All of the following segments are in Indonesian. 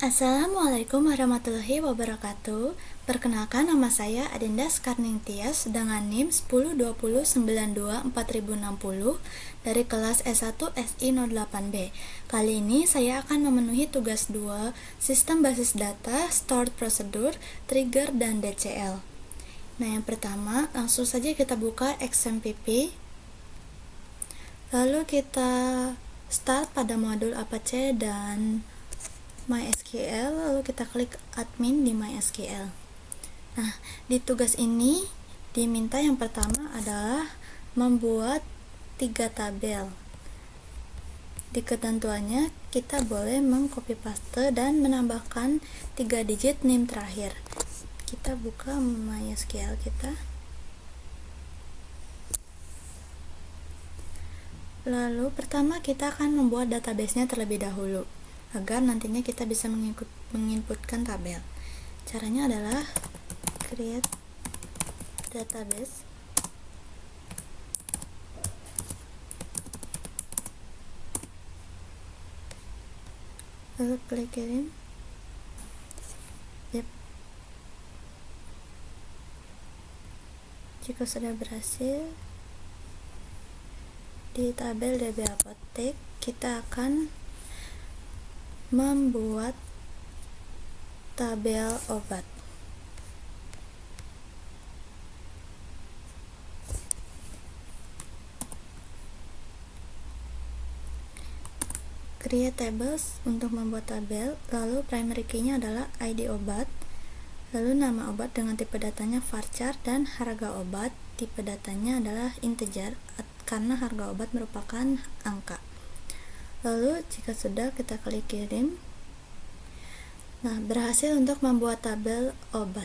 Assalamualaikum warahmatullahi wabarakatuh. Perkenalkan, nama saya Adinda Skarning Tias dengan NIM 1020924060 dari kelas S1 SI 08B. Kali ini saya akan memenuhi tugas 2, Sistem Basis Data, Stored Procedure, Trigger, dan DCL. Nah, yang pertama, langsung saja kita buka XMPP. Lalu kita start pada modul Apache dan MySQL, lalu kita klik admin di MySQL. Nah, di tugas ini diminta yang pertama adalah membuat 3 tabel. Di ketentuannya kita boleh mengcopy paste dan menambahkan 3 digit NIM terakhir. Kita buka MySQL kita. Lalu pertama kita akan membuat database-nya terlebih dahulu agar nantinya kita bisa menginputkan tabel. Caranya adalah create database, lalu klik kirim. Jika sudah berhasil, di tabel DB Apotek kita akan membuat tabel obat. Create tables untuk membuat tabel, lalu primary key-nya adalah ID obat, lalu nama obat dengan tipe datanya varchar, dan harga obat tipe datanya adalah integer karena harga obat merupakan angka. Lalu jika sudah, kita klik kirim. Nah, berhasil untuk membuat tabel obat.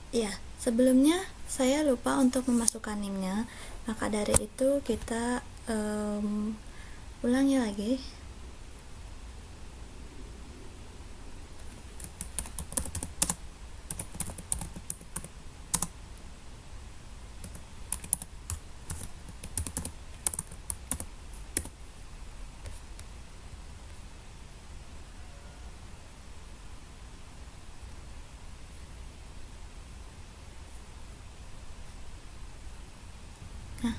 Ya, sebelumnya saya lupa untuk memasukkan NIM-nya, maka dari itu kita ulangi lagi. Nah,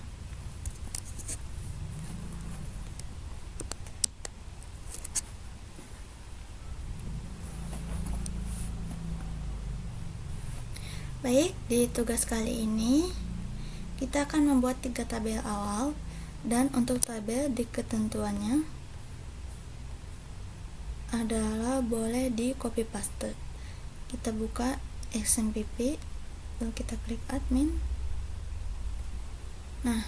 baik, di tugas kali ini kita akan membuat 3 tabel awal, dan untuk tabel di ketentuannya adalah boleh di copy paste. Kita buka XMPP, lalu kita klik admin. Nah,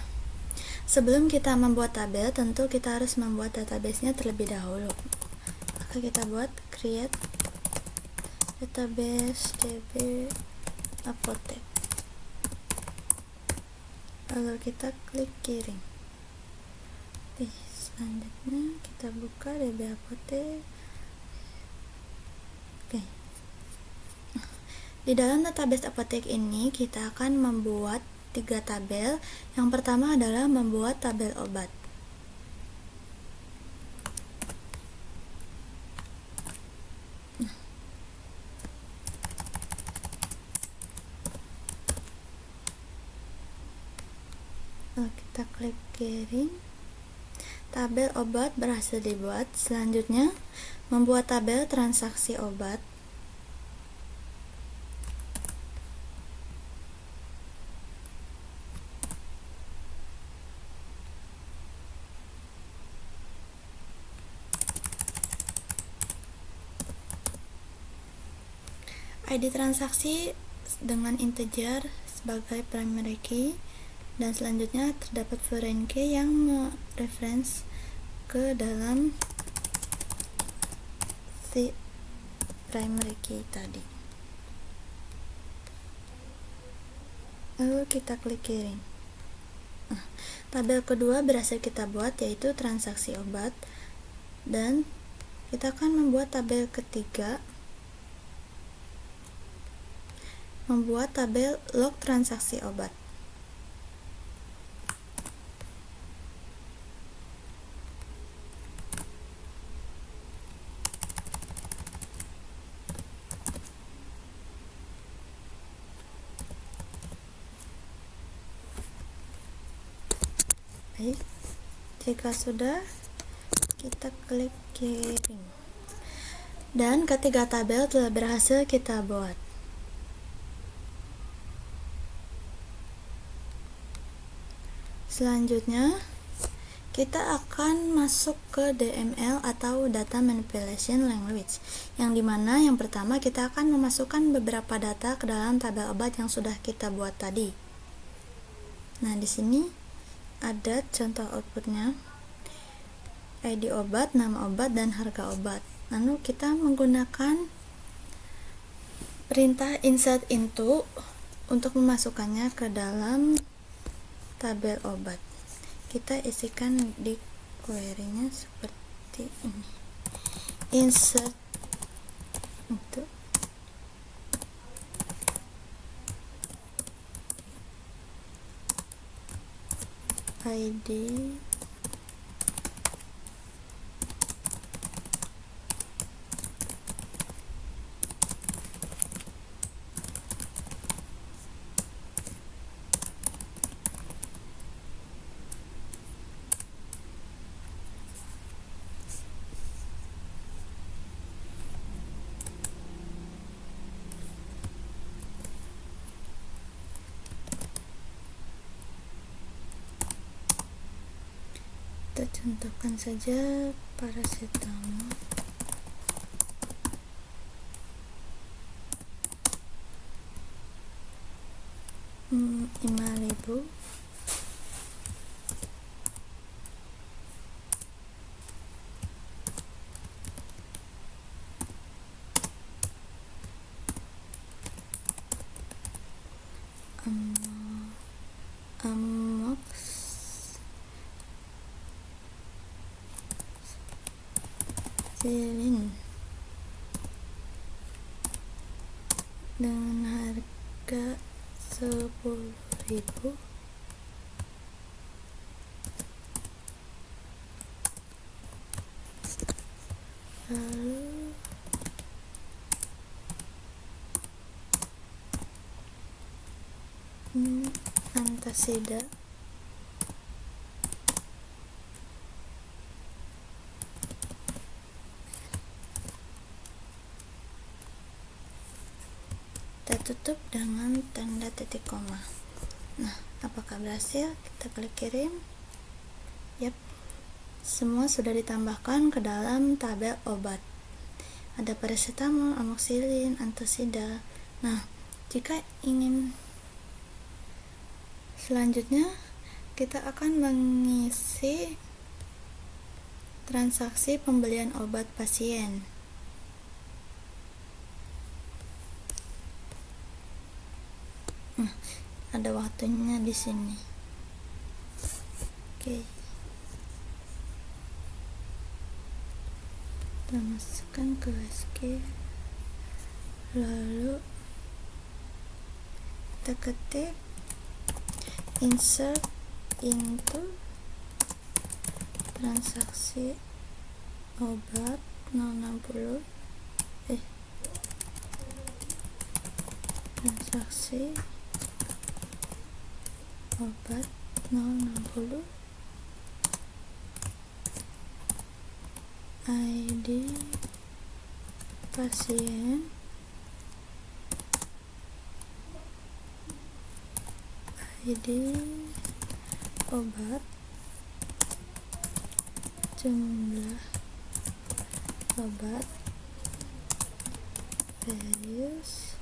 sebelum kita membuat tabel, tentu kita harus membuat database-nya terlebih dahulu. Maka kita buat create database DB Apotek, lalu kita klik kirim. Selanjutnya kita buka DB Apotek. Oke. Di dalam database Apotek ini kita akan membuat 3 tabel. Yang pertama adalah membuat tabel obat. Kita klik kirim. Tabel obat berhasil dibuat. Selanjutnya membuat tabel transaksi obat. ID transaksi dengan integer sebagai primary key, dan selanjutnya terdapat foreign key yang reference ke dalam si primary key tadi. Lalu kita klik kirim. Tabel kedua berhasil kita buat, yaitu transaksi obat, dan kita akan membuat tabel ketiga, membuat tabel log transaksi obat. kembali. Jika sudah, kita klik kirim. Dan ketiga tabel telah berhasil kita buat. Selanjutnya, kita akan masuk ke DML atau Data Manipulation Language, yang dimana yang pertama kita akan memasukkan beberapa data ke dalam tabel obat yang sudah kita buat tadi. Nah, di sini ada contoh outputnya, ID obat, nama obat, dan harga obat. Lalu kita menggunakan perintah insert into untuk memasukkannya ke dalam tabel obat. Kita isikan di query-nya seperti ini. Insert into ID kita contohkan saja paracetamol. Hmm, 5.000. Amox silin dengan harga 10.000. Lalu antasida kita tutup dengan tanda titik koma. Nah, apakah berhasil? Kita klik kirim. Yap, semua sudah ditambahkan ke dalam tabel obat. Ada paracetamol, amoxicillin, antasida. Nah, jika ingin selanjutnya, kita akan mengisi transaksi pembelian obat pasien. Nah, ada waktunya di sini. Oke. Kita masukkan ke SQ. Lalu kita ketik insert into transaksi obat 060 transaksi obat 060 ID pasien ID obat jumlah obat values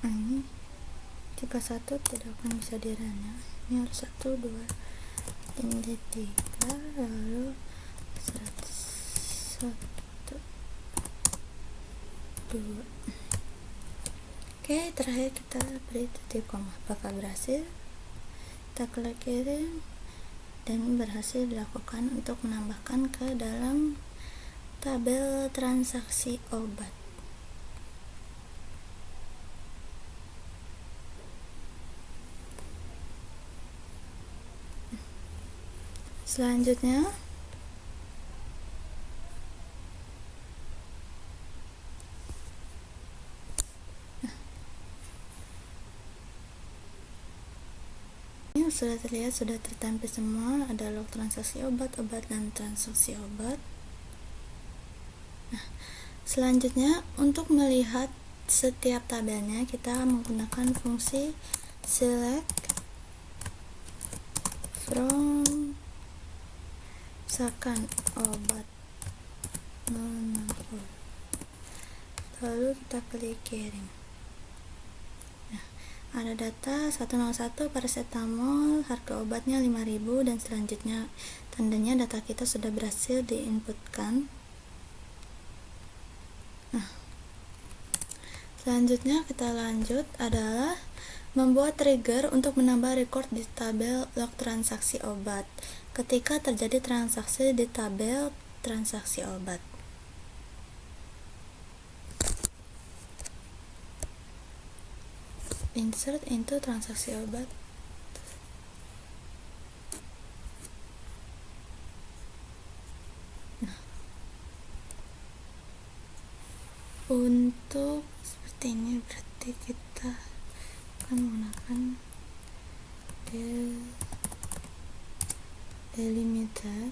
ini jika satu tidak akan bisa diranya, ini harus 1, 2, ini 3, lalu 1, 2. Oke, Oke, terakhir kita beri titik koma. Apakah berhasil? Kita klik kirim dan berhasil dilakukan untuk menambahkan ke dalam tabel transaksi obat. Selanjutnya ini sudah terlihat, sudah tertampil semua, ada log transaksi obat, dan transaksi obat. Nah, selanjutnya untuk melihat setiap tabelnya kita menggunakan fungsi select from, misalkan obat 060, lalu kita klik kirim. Nah, ada data 101 paracetamol, harga obatnya 5.000, dan selanjutnya tandanya data kita sudah berhasil diinputkan. Nah, selanjutnya kita lanjut adalah membuat trigger untuk menambah record di tabel log transaksi obat ketika terjadi transaksi di tabel transaksi obat. Insert into transaksi obat. Nah, untuk seperti ini berarti kita akan menggunakan delimiter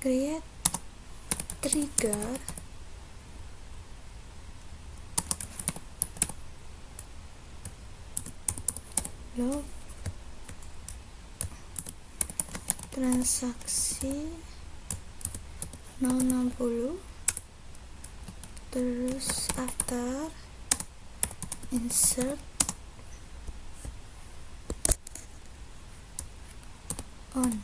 create trigger log transaksi 060, terus after insert on.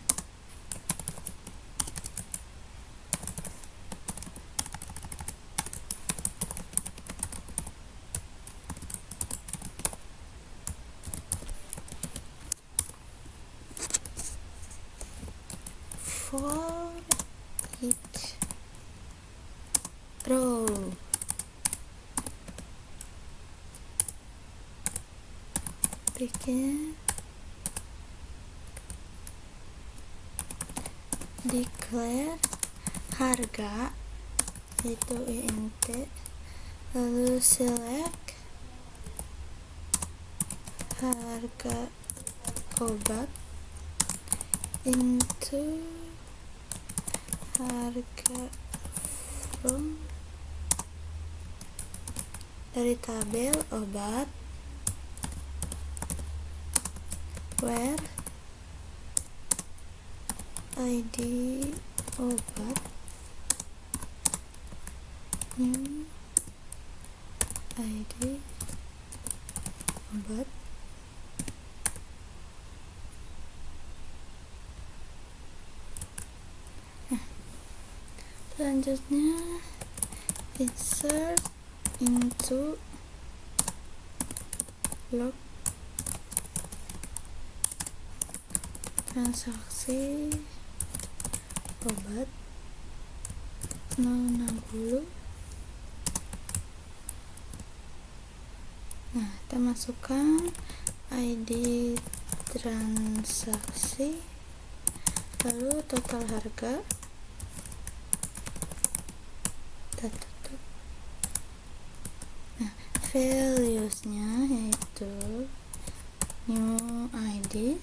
For each row bikin declare harga itu int, lalu select harga obat into harga from dari tabel obat where ID obat new ID obat. Selanjutnya insert into log transaksi obat 060. Nah, kita masukkan ID transaksi, lalu total harga, kita tutup. Nah, values-nya yaitu new ID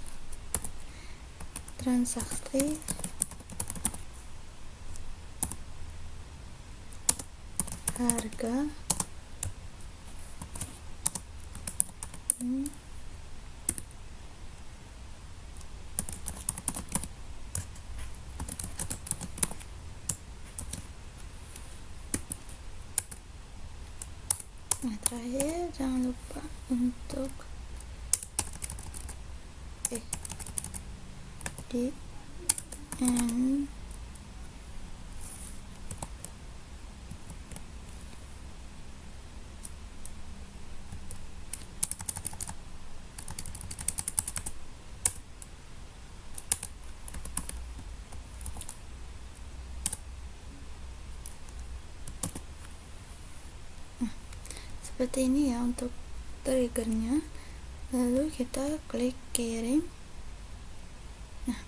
transaksi harga nah, terakhir jangan lupa untuk di end seperti ini ya untuk triggernya. Lalu kita klik kirim. Nah,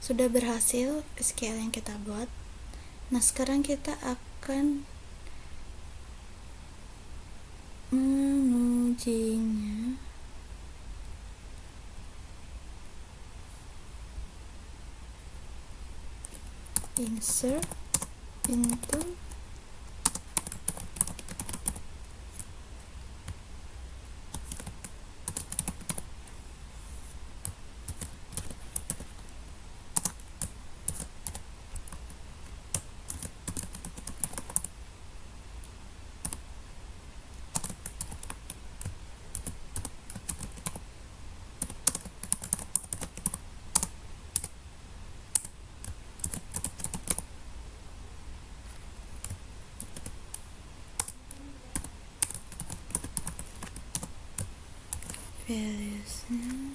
sudah berhasil SQL yang kita buat. Nah, sekarang kita akan mengujinya. Insert into valuesnya.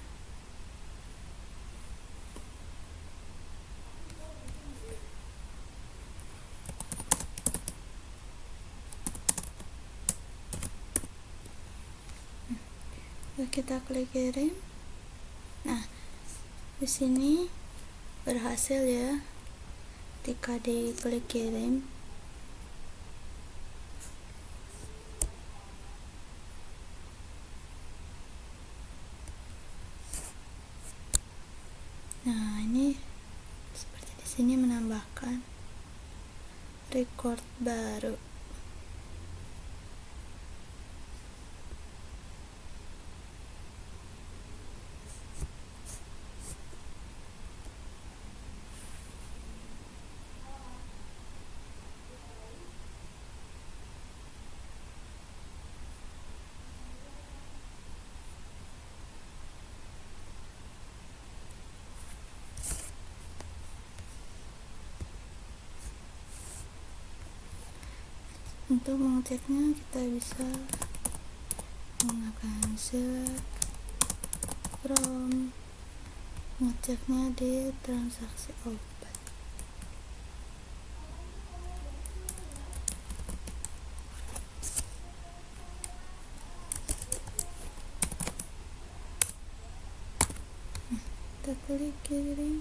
Lalu kita klik kirim. Nah, di sini berhasil ya ketika diklik kirim. Nah, ini seperti di sini menambahkan record baru. Untuk mengeceknya kita bisa menggunakan select from, mengeceknya di transaksi obat. Kita klik kirim.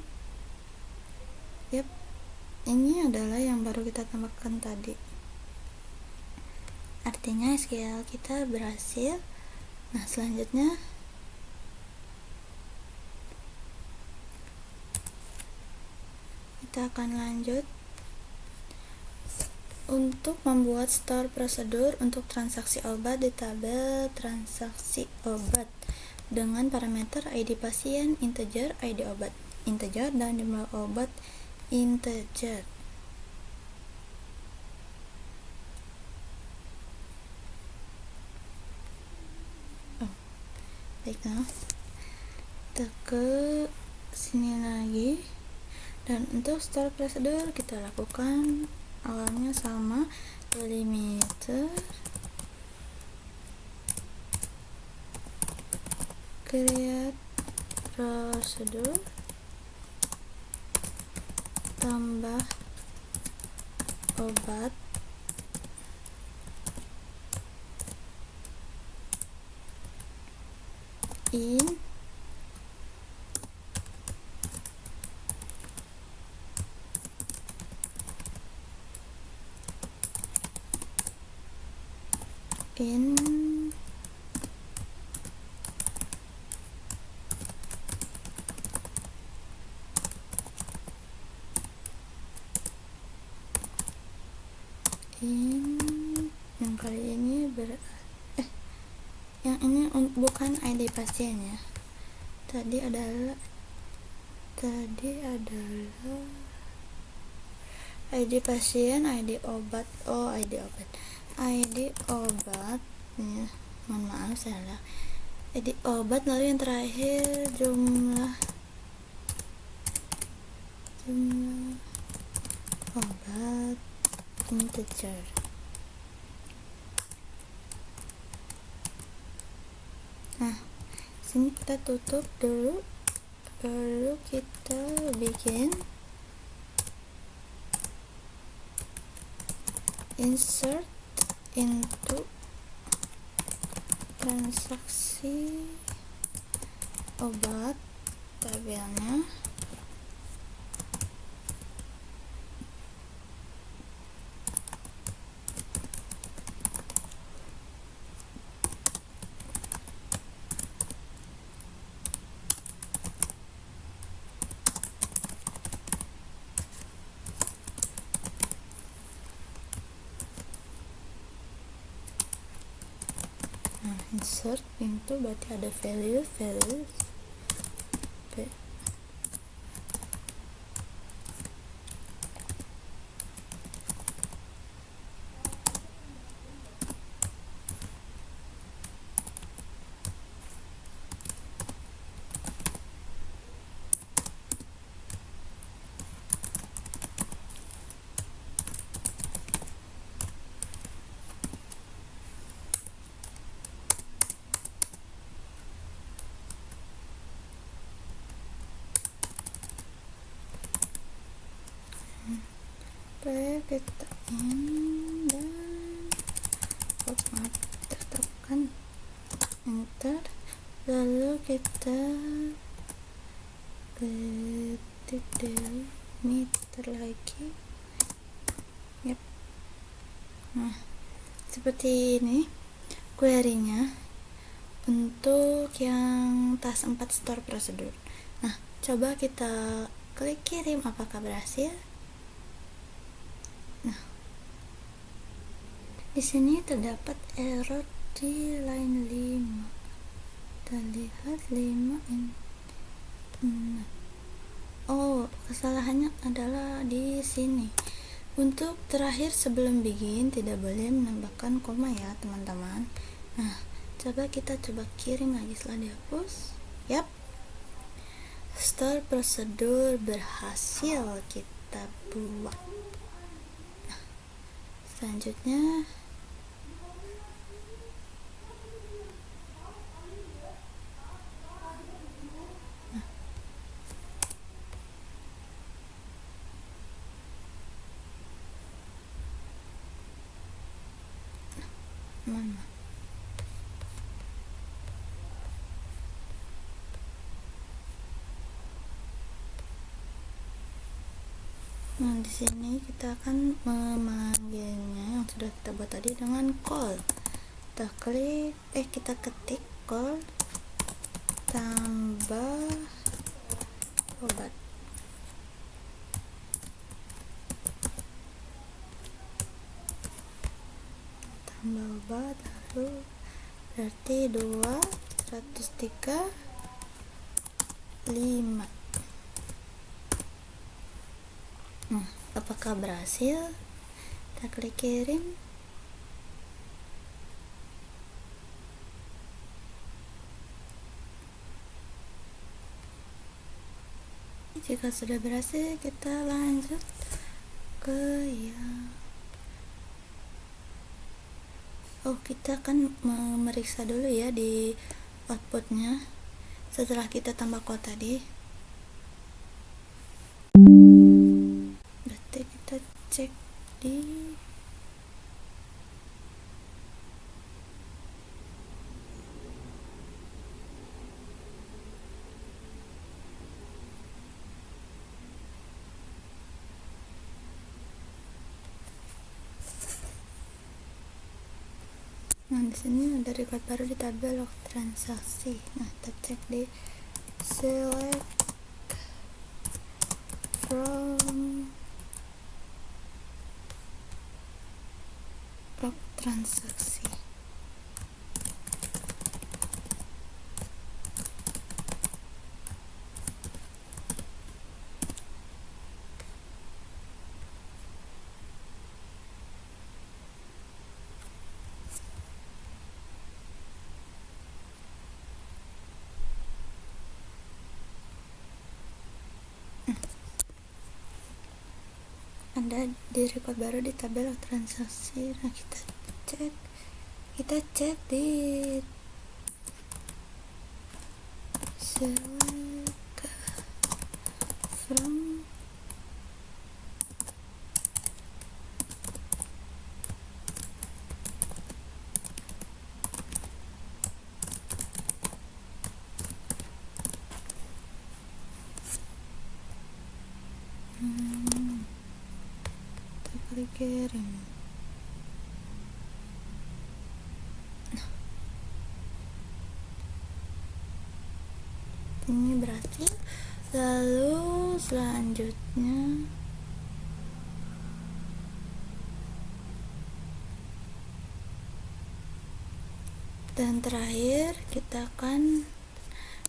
Yap, ini adalah yang baru kita tambahkan tadi. Artinya SQL kita berhasil. Nah, selanjutnya kita akan lanjut untuk membuat store prosedur untuk transaksi obat di tabel transaksi obat dengan parameter ID pasien integer, ID obat integer, dan jumlah obat integer. Baiklah, kita ke sini lagi, dan untuk store prosedur kita lakukan awalnya sama, delimiter create prosedur tambah obat in yang kali ini yang ini bukan ID pasien ya. Tadi adalah ID pasien, ID obat. Oh, ID obat ya, mohon maaf salah. ID obat, lalu yang terakhir jumlah obat integer. Nah, sini kita tutup dulu, lalu kita bikin insert into transaksi obat tabelnya. Insert pintu berarti ada value kita in dan tekan enter, lalu kita ketik delimiter lagi. Yep. Nah, seperti ini query-nya untuk yang task 4 store prosedur. Nah, coba kita klik kirim, apakah berhasil? Nah, di sini terdapat error di line 5. Kita lihat 5 ini. Oh, kesalahannya adalah di sini. Untuk terakhir sebelum begin tidak boleh menambahkan koma ya, teman-teman. Nah, kita coba kirim lagi setelah dihapus. Yap. Store prosedur berhasil kita buat. Nah, selanjutnya mana? Nah, di sini kita akan memanggilnya yang sudah kita buat tadi dengan call. Kita ketik call tambah obat. Tambah obat, lalu berarti 2 103 5. Nah, apakah berhasil? Kita klik kirim. Jika sudah berhasil, kita lanjut ke yang kita akan memeriksa dulu ya di outputnya setelah kita tambah kode tadi. Berarti kita cek di Nah, di sini ada record baru di tabel log transaksi. Nah, kita cek di select from log transaksi. Ada di record baru di tabel transaksi. Nah, kita cek di select from terkirim. Ini berarti. Lalu selanjutnya dan terakhir kita akan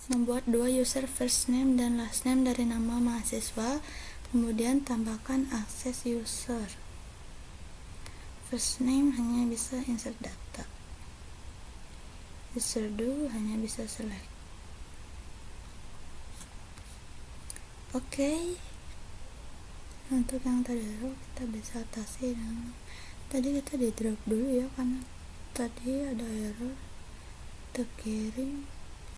membuat dua user first name dan last name dari nama mahasiswa, kemudian tambahkan akses user. First name hanya bisa insert data, user do hanya bisa select. Oke. Untuk yang tadi kita bisa atasi dan tadi kita di drop dulu ya, karena tadi ada error terkirim